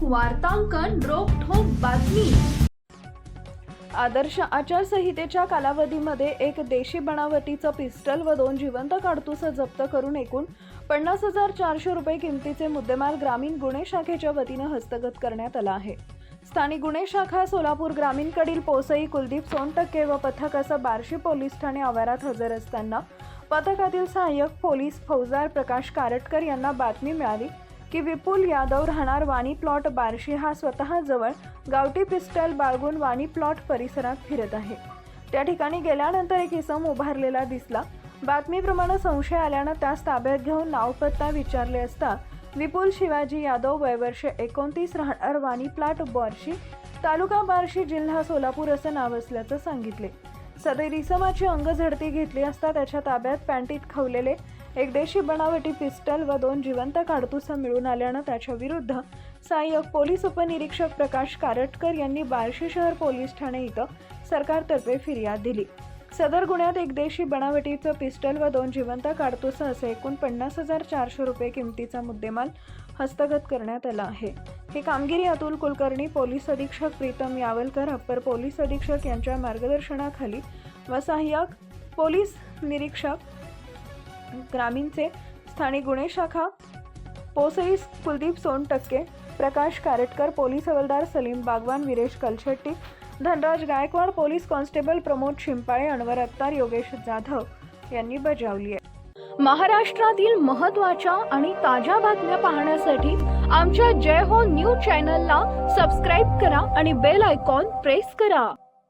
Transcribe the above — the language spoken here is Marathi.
वार्तांकन रोखठोक बातमी। आदर्श आचारसंहितेच्या कालावधीमध्ये एक देशी बनावटीचं पिस्टल व 2 जिवंत काडतूस जप्त करून एकूण 50,400 रुपये किमतीचे मुद्देमाल ग्रामीण गुन्हे शाखेच्या वतीने हस्तगत करण्यात आला आहे। स्थानिक गुन्हे शाखा सोलापूर ग्रामीणकडील पोसई कुलदीप सोनटक्के व पथकासह बार्शी पोलीस ठाणे आवारात हजर असताना पथकातील सहाय्यक पोलीस फौजदार प्रकाश कारटकर यांना बातमी मिळाली की विपुल यादव राहणार वाणी प्लॉट बार्शी हा स्वतः जवळ गावठी पिस्टल बाळगून वाणी प्लॉट परिसरात फिरत आहे। त्या ठिकाणी गेल्यानंतर एक इसम उभारलेला दिसला। बातमीप्रमाणे संशय आल्याने त्यास ताब्यात घेऊन नाव पत्ता विचारले असता विपुल शिवाजी यादव वय वर्ष 29 राहणार वाणी प्लॉट बार्शी तालुका बार्शी जिल्हा सोलापूर असे नाव असल्याचे सांगितले। सदर इसमाची अंगझडती घेतली असता त्याच्या ताब्यात पॅन्टीत खवलेले एक देशी बनावटी पिस्टल व 2 जिवंत काडतूस मिळून आल्याने त्याच्या विरुद्ध सहाय्यक पोलीस उपनिरीक्षक प्रकाश कारटकर यांनी बार्शी शहर पोलीस ठाणे इथं सरकारतर्फे फिर्याद दिली। सदर गुन्ह्यात एक देशी बनावटीचं पिस्टल व 2 जिवंत काडतूस असे एकूण 50,400 रुपये किमतीचा मुद्देमाल हस्तगत करण्यात आला आहे। ही कामगिरी अतुल कुलकर्णी, पोलीस अधीक्षक प्रीतम यावलकर, अप्पर पोलीस अधीक्षक यांच्या मार्गदर्शनाखाली व सहाय्यक पोलीस निरीक्षक ग्रामीणचे स्थानिक गुन्हे शाखा पोसई कुलदीप सोनटक्के, प्रकाश कारटकर, पोलीस हवालदार सलीम बागवान, वीरेश कलशेट्टी, धनराज गायकवाड, पोलीस कॉन्स्टेबल प्रमोद शिंपाळे, अनवर अत्तार, योगेश जाधव यांनी बजावली आहे। महाराष्ट्रातील महत्त्वाच्या आणि ताज्या बातम्या पाहण्यासाठी आमच्या जय हो न्यूज चॅनलला सबस्क्राइब करा आणि बेल आयकॉन प्रेस करा।